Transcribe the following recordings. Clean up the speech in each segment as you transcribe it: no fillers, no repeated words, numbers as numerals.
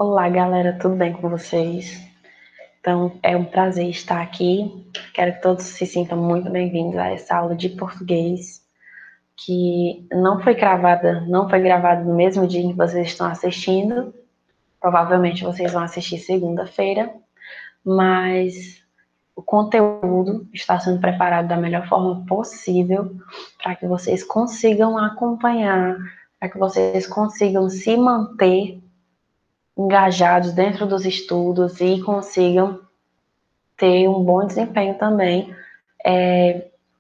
Olá, galera, tudo bem com vocês? Então, é um prazer estar aqui. Quero que todos se sintam muito bem-vindos a essa aula de português, que não foi gravada no mesmo dia que vocês estão assistindo. Provavelmente vocês vão assistir segunda-feira, mas o conteúdo está sendo preparado da melhor forma possível para que vocês consigam acompanhar, para que vocês consigam se manter engajados dentro dos estudos e consigam ter um bom desempenho também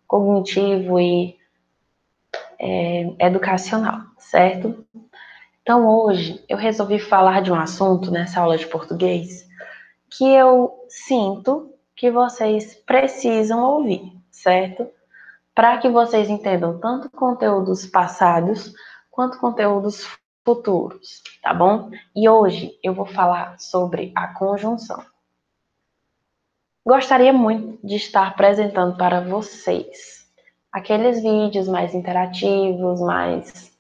cognitivo e educacional, certo? Então hoje eu resolvi falar de um assunto nessa aula de português que eu sinto que vocês precisam ouvir, certo? Para que vocês entendam tanto conteúdos passados quanto conteúdos futuros, tá bom? E hoje eu vou falar sobre a conjunção. Gostaria muito de estar apresentando para vocês aqueles vídeos mais interativos, mais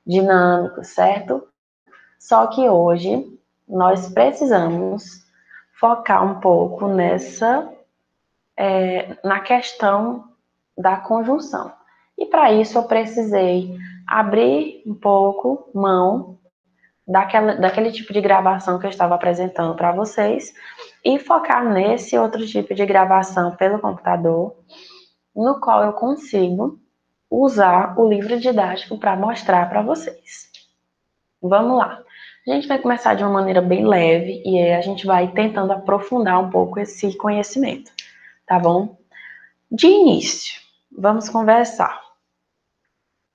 dinâmicos, certo? Só que hoje nós precisamos focar um pouco na questão da conjunção. E para isso eu precisei abrir um pouco mão daquele tipo de gravação que eu estava apresentando para vocês e focar nesse outro tipo de gravação pelo computador, no qual eu consigo usar o livro didático para mostrar para vocês. Vamos lá. A gente vai começar de uma maneira bem leve e aí a gente vai tentando aprofundar um pouco esse conhecimento, tá bom? De início, vamos conversar.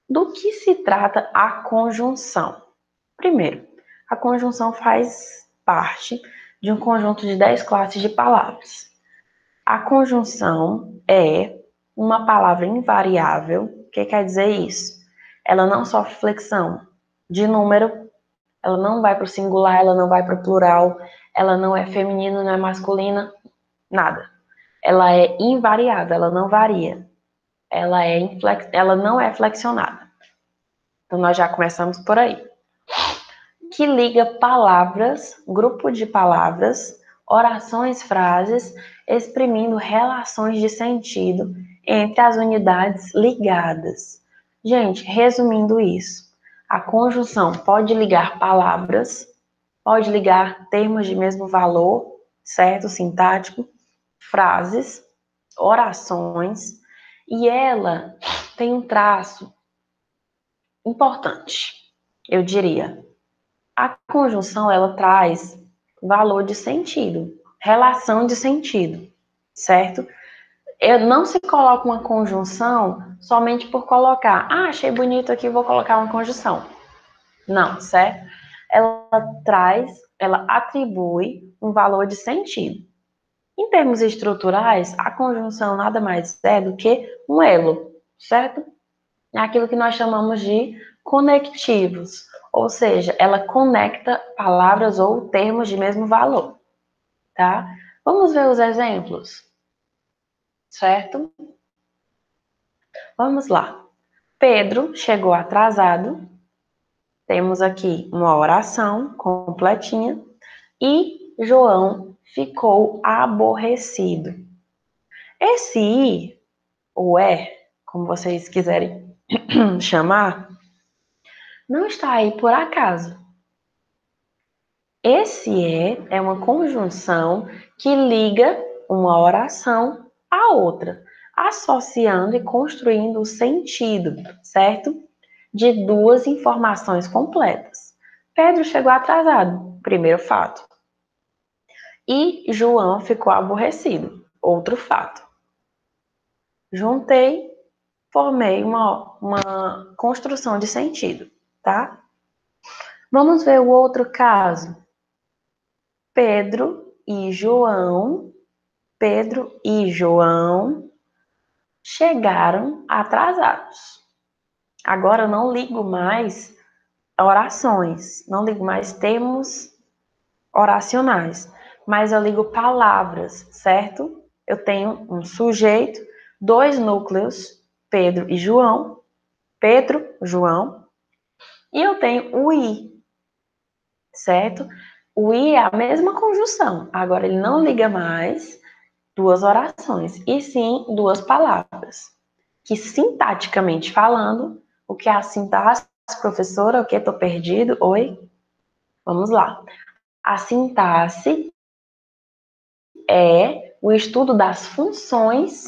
Do que se trata a conjunção? Primeiro, a conjunção faz parte de um conjunto de 10 classes de palavras. A conjunção é uma palavra invariável. O que quer dizer isso? Ela não sofre flexão de número, ela não vai para o singular, ela não vai para o plural, ela não é feminina, não é masculina, nada. Ela é invariável, ela não varia. Ela não é flexionada. Então nós já começamos por aí. Que liga palavras, grupo de palavras, orações, frases, exprimindo relações de sentido entre as unidades ligadas. Gente, resumindo isso, a conjunção pode ligar palavras, pode ligar termos de mesmo valor, certo? Sintático, frases, orações, e ela tem um traço importante, eu diria. A conjunção, ela traz valor de sentido, relação de sentido, certo? Não se coloca uma conjunção somente por colocar. Ah, achei bonito aqui, vou colocar uma conjunção. Não, certo? Ela atribui um valor de sentido. Em termos estruturais, a conjunção nada mais é do que um elo, certo? É aquilo que nós chamamos de conectivos, ou seja, ela conecta palavras ou termos de mesmo valor, tá? Vamos ver os exemplos, certo? Vamos lá. Pedro chegou atrasado, temos aqui uma oração completinha, e João ficou aborrecido. Esse i, ou como vocês quiserem chamar, não está aí por acaso. Esse é uma conjunção que liga uma oração à outra, associando e construindo o sentido, certo? De duas informações completas. Pedro chegou atrasado, primeiro fato. E João ficou aborrecido, outro fato. Juntei, formei uma construção de sentido, tá? Vamos ver o outro caso. Pedro e João chegaram atrasados. Agora eu não ligo mais orações, não ligo mais termos oracionais, mas eu ligo palavras, certo? Eu tenho um sujeito, dois núcleos, Pedro e João, Pedro, João, e eu tenho o i, certo? O I é a mesma conjunção, agora ele não liga mais duas orações, e sim duas palavras. Que sintaticamente falando, o que é a sintaxe, professora? O que? Tô perdido? Oi? Vamos lá. A sintaxe é o estudo das funções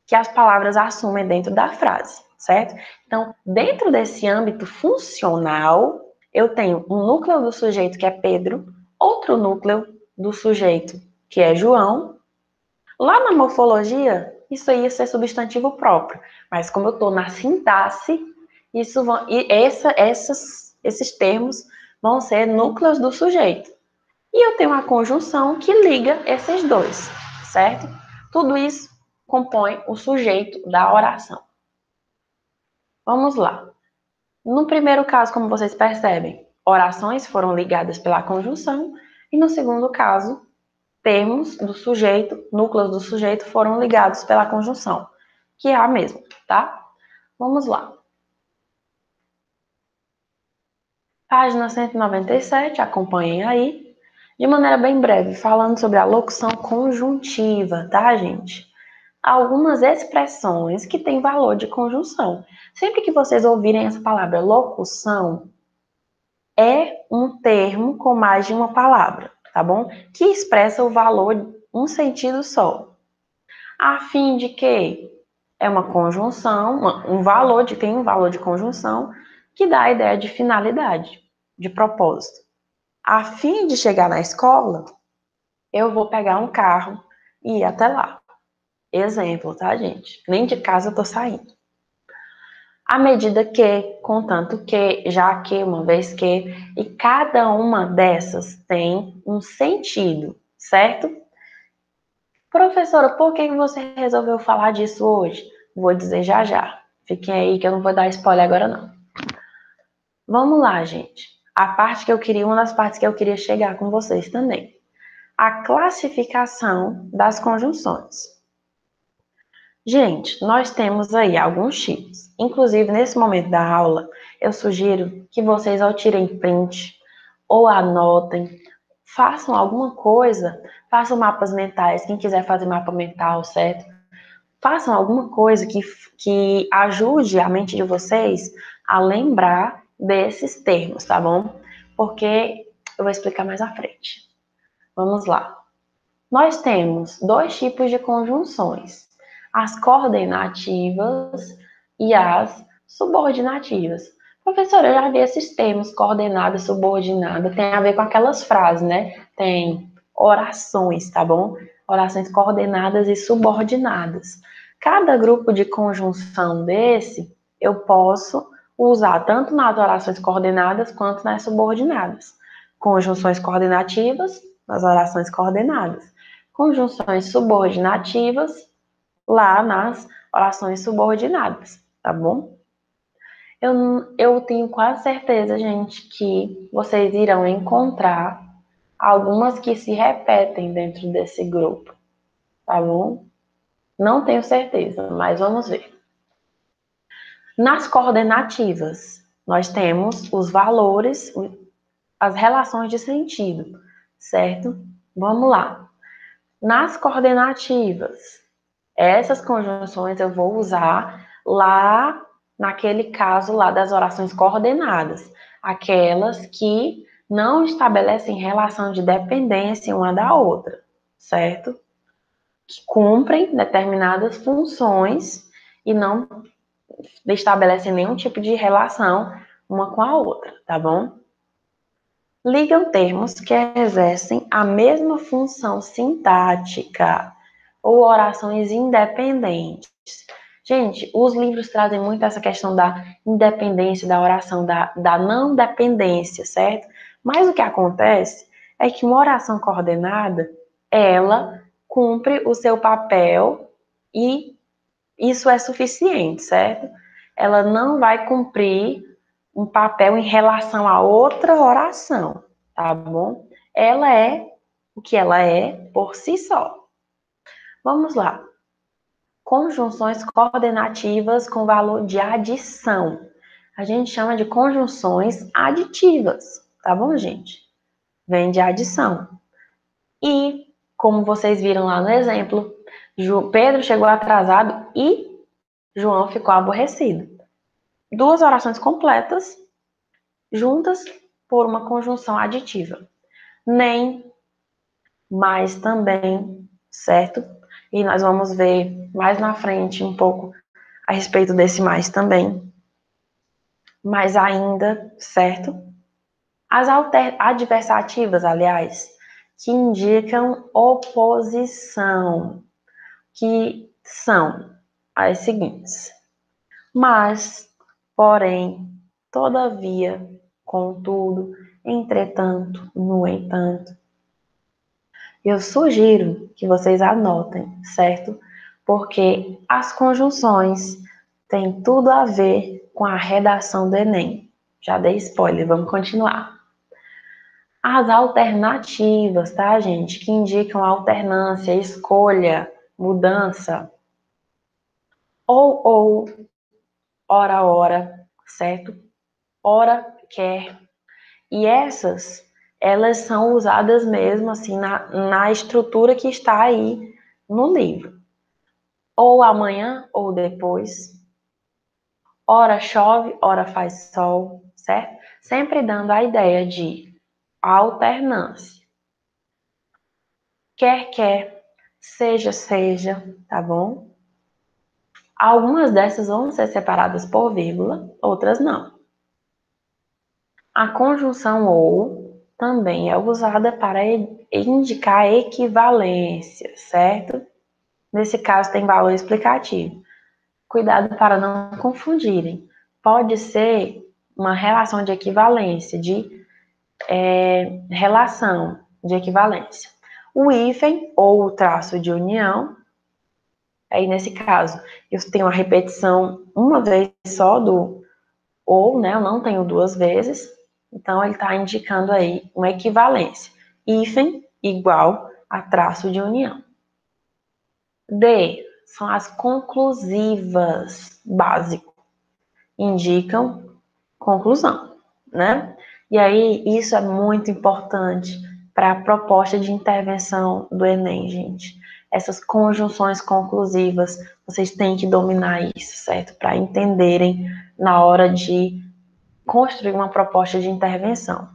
que as palavras assumem dentro da frase, certo? Então, dentro desse âmbito funcional, eu tenho um núcleo do sujeito que é Pedro, outro núcleo do sujeito que é João. Lá na morfologia, isso aí ia ser substantivo próprio, mas como eu estou na sintaxe, esses termos vão ser núcleos do sujeito. E eu tenho uma conjunção que liga esses dois, certo? Tudo isso compõe o sujeito da oração. Vamos lá. No primeiro caso, como vocês percebem, orações foram ligadas pela conjunção, e no segundo caso, termos do sujeito, núcleos do sujeito foram ligados pela conjunção, que é a mesma, tá? Vamos lá. Página 197, acompanhem aí. De maneira bem breve, falando sobre a locução conjuntiva, tá, gente? Algumas expressões que têm valor de conjunção. Sempre que vocês ouvirem essa palavra locução, é um termo com mais de uma palavra, tá bom? Que expressa o valor um sentido só. A fim de que é uma conjunção, tem um valor de conjunção que dá a ideia de finalidade, de propósito. A fim de chegar na escola, eu vou pegar um carro e ir até lá. Exemplo, tá, gente? Nem de casa eu tô saindo. À medida que, contanto que, já que, uma vez que, e cada uma dessas tem um sentido, certo? Professora, por que você resolveu falar disso hoje? Vou dizer já já. Fiquem aí que eu não vou dar spoiler agora não. Vamos lá, gente. Uma das partes que eu queria chegar com vocês também. A classificação das conjunções. Gente, nós temos aí alguns tipos. Inclusive, nesse momento da aula, eu sugiro que vocês ou tirem print, ou anotem, façam alguma coisa, façam mapas mentais, quem quiser fazer mapa mental, certo? Façam alguma coisa que ajude a mente de vocês a lembrar desses termos, tá bom? Porque eu vou explicar mais à frente. Vamos lá. Nós temos dois tipos de conjunções: as coordenativas e as subordinativas. Professora, eu já vi esses termos, coordenada, subordinada, tem a ver com aquelas frases, né? Tem orações, tá bom? Orações coordenadas e subordinadas. Cada grupo de conjunção desse, eu posso usar tanto nas orações coordenadas quanto nas subordinadas. Conjunções coordenativas, nas orações coordenadas. Conjunções subordinativas, lá nas orações subordinadas, tá bom? Eu tenho quase certeza, gente, que vocês irão encontrar algumas que se repetem dentro desse grupo, tá bom? Não tenho certeza, mas vamos ver. Nas coordenativas, nós temos os valores, as relações de sentido, certo? Vamos lá. Nas coordenativas, essas conjunções eu vou usar lá naquele caso lá das orações coordenadas, aquelas que não estabelecem relação de dependência uma da outra, certo? Que cumprem determinadas funções e não estabelecem nenhum tipo de relação uma com a outra, tá bom? Ligam termos que exercem a mesma função sintática ou orações independentes. Gente, os livros trazem muito essa questão da independência da oração, da não dependência, certo? Mas o que acontece é que uma oração coordenada, ela cumpre o seu papel e isso é suficiente, certo? Ela não vai cumprir um papel em relação a outra oração, tá bom? Ela é o que ela é por si só. Vamos lá. Conjunções coordenativas com valor de adição. A gente chama de conjunções aditivas, tá bom, gente? vem de adição. E, como vocês viram lá no exemplo, Pedro chegou atrasado e João ficou aborrecido. Duas orações completas, juntas por uma conjunção aditiva. Nem, mas também, certo? E nós vamos ver mais na frente um pouco a respeito desse mais também. Mas ainda, certo? As adversativas, aliás, que indicam oposição, que são as seguintes: mas, porém, todavia, contudo, entretanto, no entanto. Eu sugiro que vocês anotem, certo? Porque as conjunções têm tudo a ver com a redação do Enem. Já dei spoiler, vamos continuar. As alternativas, tá, gente? Que indicam alternância, escolha, mudança. Ou, ora, certo? Ora, quer. E essas, elas são usadas mesmo assim na estrutura que está aí no livro. Ou amanhã ou depois. Ora chove, ora faz sol, certo? Sempre dando a ideia de alternância. Quer, seja, tá bom? Algumas dessas vão ser separadas por vírgula, outras não. A conjunção ou também é usada para indicar equivalência, certo? Nesse caso tem valor explicativo. Cuidado para não confundirem. Pode ser uma relação de equivalência, de relação de equivalência. O hífen ou o traço de união, aí nesse caso eu tenho a repetição uma vez só do ou, né? Eu não tenho duas vezes, então ele está indicando aí uma equivalência. Hífen igual a traço de união. D são as conclusivas, básico, indicam conclusão, né? E aí isso é muito importante para a proposta de intervenção do Enem, gente. Essas conjunções conclusivas, vocês têm que dominar isso, certo? Para entenderem na hora de construir uma proposta de intervenção.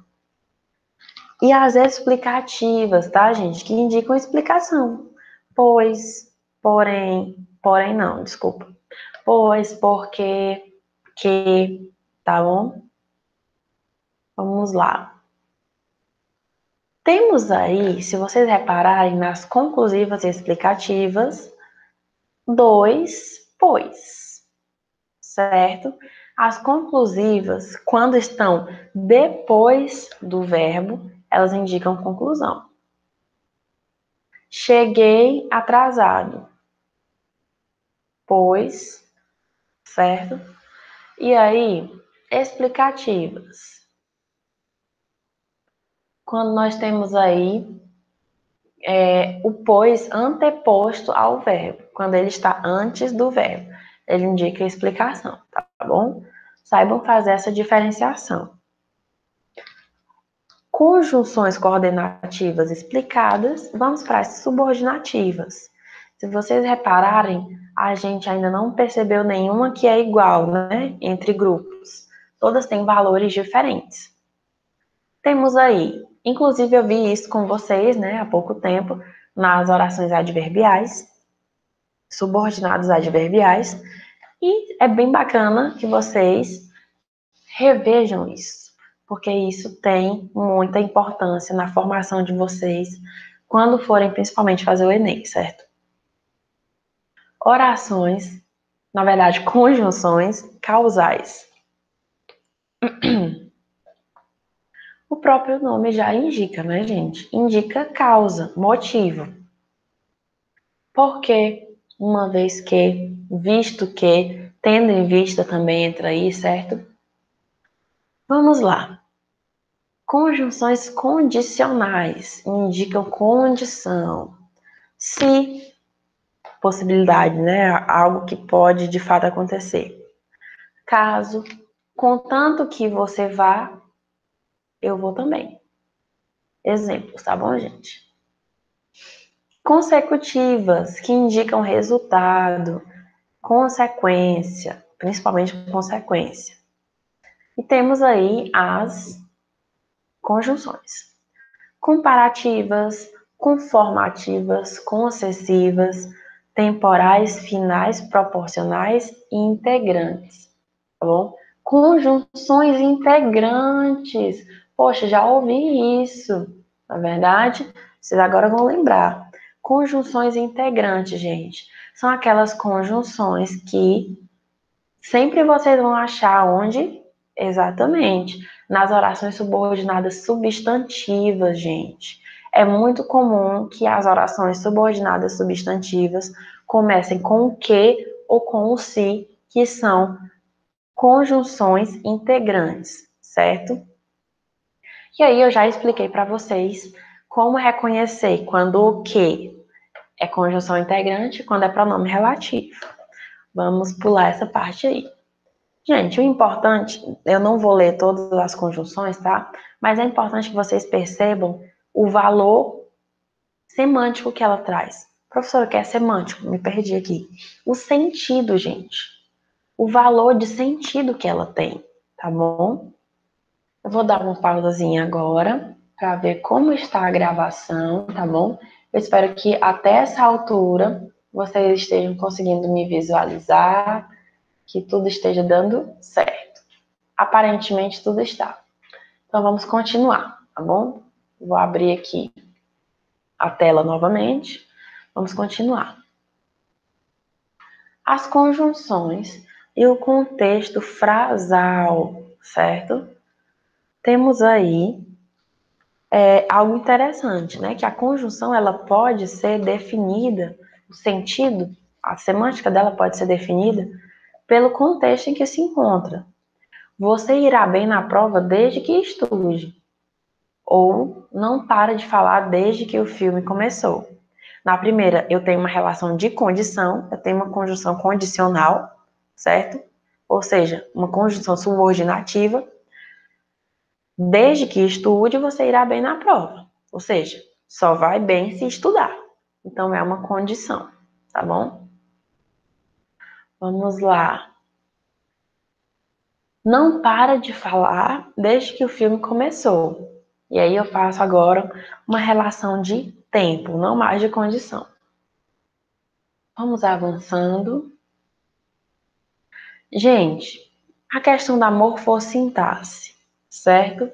E as explicativas, tá, gente? Que indicam explicação. Pois, porém não, desculpa. Pois, porque, que, tá bom? Vamos lá. Temos aí, se vocês repararem nas conclusivas e explicativas, dois pois, certo? As conclusivas, quando estão depois do verbo, elas indicam conclusão. Cheguei atrasado, pois, certo? E aí, explicativas. Quando nós temos aí o pois anteposto ao verbo, quando ele está antes do verbo, ele indica a explicação, tá bom? Saibam fazer essa diferenciação. Conjunções coordenativas explicadas, vamos para as subordinativas. Se vocês repararem, a gente ainda não percebeu nenhuma que é igual, né, entre grupos. Todas têm valores diferentes. Temos aí, inclusive eu vi isso com vocês, né, há pouco tempo, nas orações adverbiais, subordinados adverbiais, e é bem bacana que vocês revejam isso, porque isso tem muita importância na formação de vocês quando forem principalmente fazer o Enem, certo? Orações, na verdade, conjunções causais. O próprio nome já indica, né, gente? Indica causa, motivo. Por quê? Uma vez que, visto que, tendo em vista também entra aí, certo? Vamos lá. Conjunções condicionais indicam condição. Se, possibilidade, né? Algo que pode de fato acontecer. Caso, contanto que você vá, eu vou também. exemplos, tá bom, gente? Consecutivas, que indicam resultado, consequência, principalmente consequência. E temos aí as conjunções. Comparativas, conformativas, concessivas, temporais, finais, proporcionais e integrantes, tá bom? Conjunções integrantes. Poxa, já ouvi isso. Na verdade, vocês agora vão lembrar. Conjunções integrantes, gente, são aquelas conjunções que sempre vocês vão achar onde? Exatamente. Nas orações subordinadas substantivas, gente. É muito comum que as orações subordinadas substantivas comecem com o que ou com o se, que são conjunções integrantes, certo? E aí eu já expliquei para vocês como reconhecer quando o que é conjunção integrante e quando é pronome relativo. Vamos pular essa parte aí. Gente, o importante, eu não vou ler todas as conjunções, tá? Mas é importante que vocês percebam o valor semântico que ela traz. Professora, o que é semântico? Me perdi aqui. O sentido, gente. O valor de sentido que ela tem, tá bom? Eu vou dar uma pausazinha agora para ver como está a gravação, tá bom? Eu espero que até essa altura vocês estejam conseguindo me visualizar, que tudo esteja dando certo. Aparentemente tudo está. Então vamos continuar, tá bom? Vou abrir aqui a tela novamente. Vamos continuar. As conjunções e o contexto frasal, certo? Temos aí algo interessante, né? Que a conjunção ela pode ser definida, o sentido, a semântica dela pode ser definida pelo contexto em que se encontra. Você irá bem na prova desde que estude. Ou não para de falar desde que o filme começou. Na primeira, eu tenho uma relação de condição, eu tenho uma conjunção condicional, certo? Ou seja, uma conjunção subordinativa. Desde que estude, você irá bem na prova. Ou seja, só vai bem se estudar. Então, é uma condição, tá bom? Vamos lá. Não para de falar desde que o filme começou. E aí eu faço agora uma relação de tempo, não mais de condição. Vamos avançando. Gente, a questão da morfossintaxe, certo?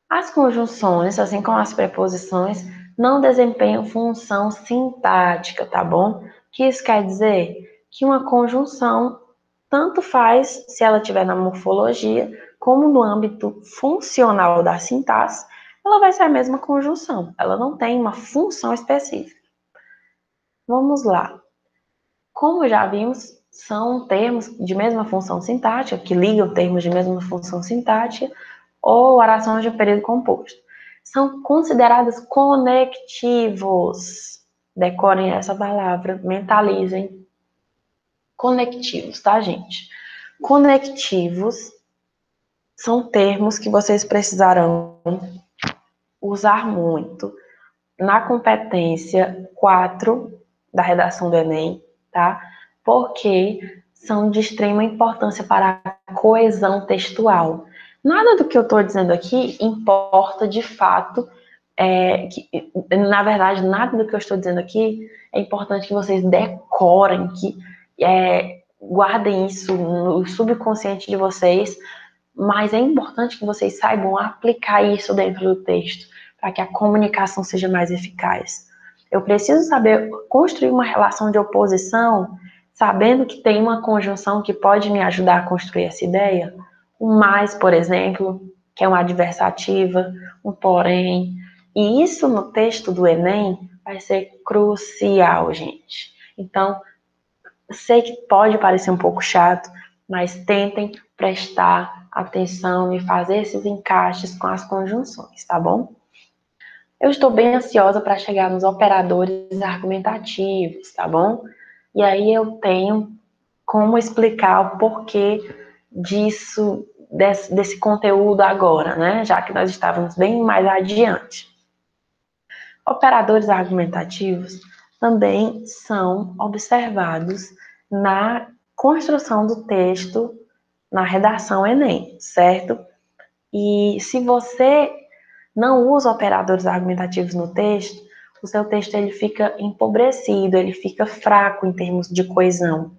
As conjunções, assim como as preposições, não desempenham função sintática, tá bom? O que isso quer dizer? Que uma conjunção tanto faz se ela estiver na morfologia, como no âmbito funcional da sintaxe, ela vai ser a mesma conjunção. Ela não tem uma função específica. Vamos lá. Como já vimos, são termos de mesma função sintática, que ligam termos de mesma função sintática, ou orações de período composto. São consideradas conectivos. Decorem essa palavra, mentalizem. Conectivos, tá, gente? Conectivos são termos que vocês precisarão usar muito na competência 4 da redação do Enem, tá? Porque são de extrema importância para a coesão textual. Nada do que eu estou dizendo aqui importa de fato, na verdade, nada do que eu estou dizendo aqui é importante que vocês decorem, que guardem isso no subconsciente de vocês, mas é importante que vocês saibam aplicar isso dentro do texto, para que a comunicação seja mais eficaz. Eu preciso saber construir uma relação de oposição, sabendo que tem uma conjunção que pode me ajudar a construir essa ideia. Um mais, por exemplo, que é uma adversativa, um porém. E isso no texto do Enem vai ser crucial, gente. Então, sei que pode parecer um pouco chato, mas tentem prestar atenção e fazer esses encaixes com as conjunções, tá bom? Eu estou bem ansiosa para chegar nos operadores argumentativos, tá bom? E aí eu tenho como explicar o porquê disso, desse conteúdo agora, né? Já que nós estávamos bem mais adiante. Operadores argumentativos também são observados na construção do texto, na redação Enem, certo? E se você não usa operadores argumentativos no texto, o seu texto ele fica empobrecido, ele fica fraco em termos de coesão.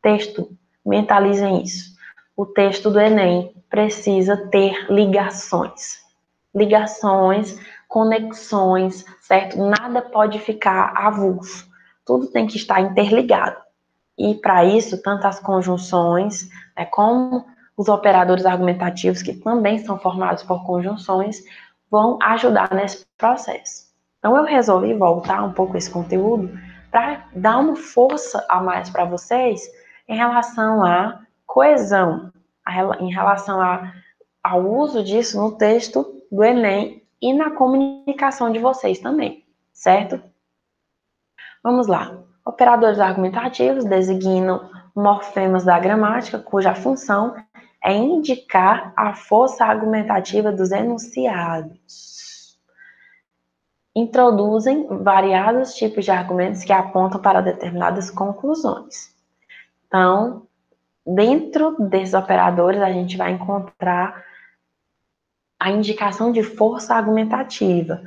Texto, mentalizem isso. O texto do Enem precisa ter ligações. Ligações, conexões, certo? Nada pode ficar avulso. Tudo tem que estar interligado. E para isso, tanto as conjunções, né, como os operadores argumentativos, que também são formados por conjunções, vão ajudar nesse processo. Então, eu resolvi voltar um pouco esse conteúdo para dar uma força a mais para vocês em relação à coesão, em relação ao uso disso no texto do Enem e na comunicação de vocês também, certo? Vamos lá. Operadores argumentativos designam morfemas da gramática cuja função é indicar a força argumentativa dos enunciados. Introduzem variados tipos de argumentos que apontam para determinadas conclusões. Então, dentro desses operadores, a gente vai encontrar a indicação de força argumentativa.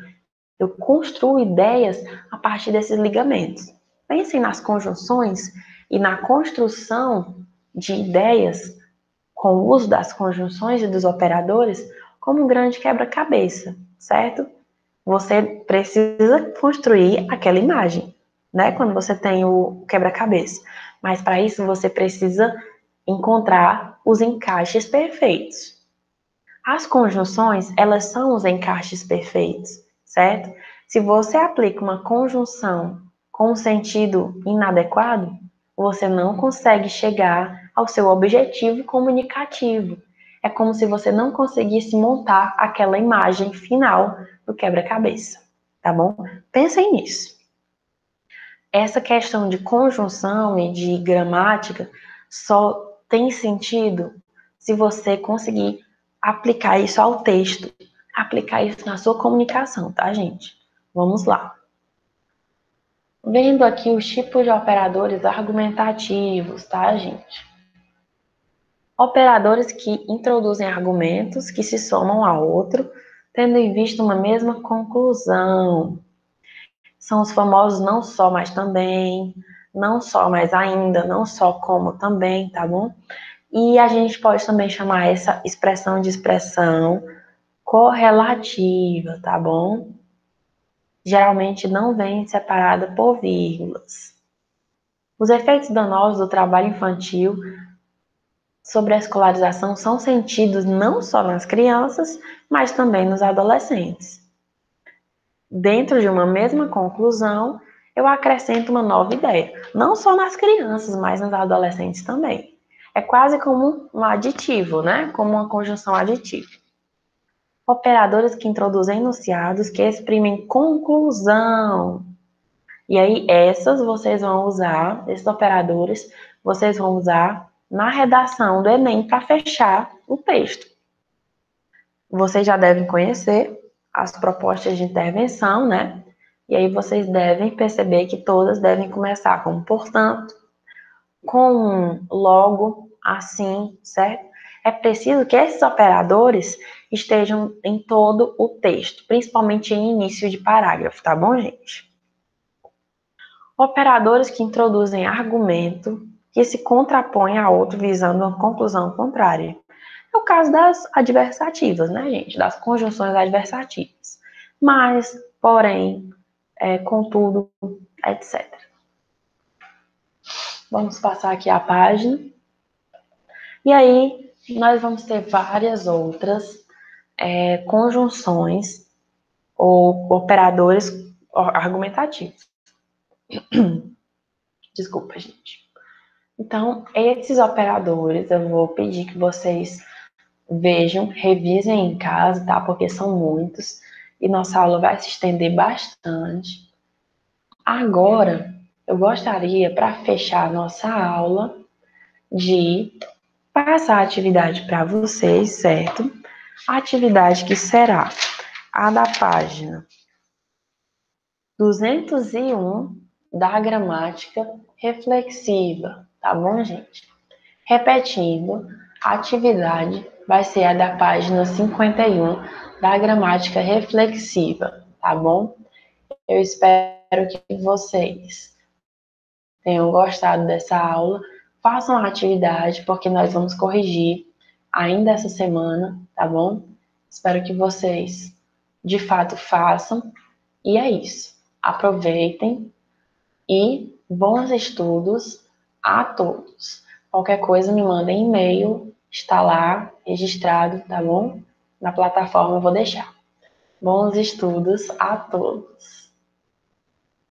Eu construo ideias a partir desses ligamentos. Pensem nas conjunções e na construção de ideias com o uso das conjunções e dos operadores como um grande quebra-cabeça, certo? Você precisa construir aquela imagem, né? Quando você tem o quebra-cabeça. Mas para isso você precisa encontrar os encaixes perfeitos. As conjunções, elas são os encaixes perfeitos, certo? Se você aplica uma conjunção com um sentido inadequado, você não consegue chegar ao seu objetivo comunicativo. É como se você não conseguisse montar aquela imagem final do quebra-cabeça, tá bom? Pensem nisso. Essa questão de conjunção e de gramática só tem sentido se você conseguir aplicar isso ao texto, aplicar isso na sua comunicação, tá, gente? Vamos lá. Vendo aqui os tipos de operadores argumentativos, tá, gente? Operadores que introduzem argumentos que se somam a outro, tendo em vista uma mesma conclusão. São os famosos não só, mas também, não só, mas ainda, não só como também, tá bom? E a gente pode também chamar essa expressão de expressão correlativa, tá bom? Geralmente não vem separada por vírgulas. Os efeitos danosos do trabalho infantil sobre a escolarização são sentidos não só nas crianças, mas também nos adolescentes. Dentro de uma mesma conclusão, eu acrescento uma nova ideia, não só nas crianças, mas nos adolescentes também. É quase como um aditivo, né? Como uma conjunção aditiva. Operadores que introduzem enunciados que exprimem conclusão. E aí, essas vocês vão usar, esses operadores, vocês vão usar na redação do Enem para fechar o texto. Vocês já devem conhecer as propostas de intervenção, né? E aí vocês devem perceber que todas devem começar com portanto, com um logo, assim, certo? É preciso que esses operadores estejam em todo o texto, principalmente em início de parágrafo, tá bom, gente? Operadores que introduzem argumento que se contrapõe a outro visando uma conclusão contrária. É o caso das adversativas, né, gente? Das conjunções adversativas. Mas, porém, contudo, etc. Vamos passar aqui a página. E aí, nós vamos ter várias outras conjunções ou operadores argumentativos. Desculpa, gente. Então, esses operadores, eu vou pedir que vocês vejam, revisem em casa, tá? Porque são muitos e nossa aula vai se estender bastante. Agora, eu gostaria, para fechar a nossa aula, de passar a atividade para vocês, certo? A atividade que será a da página 201 da gramática reflexiva, tá bom, gente? Repetindo, a atividade vai ser a da página 51 da gramática reflexiva, tá bom? Eu espero que vocês tenham gostado dessa aula. Façam a atividade, porque nós vamos corrigir ainda essa semana, tá bom? Espero que vocês, de fato, façam. E é isso. Aproveitem e bons estudos a todos. Qualquer coisa, me mandem e-mail, está lá registrado, tá bom? Na plataforma eu vou deixar. Bons estudos a todos.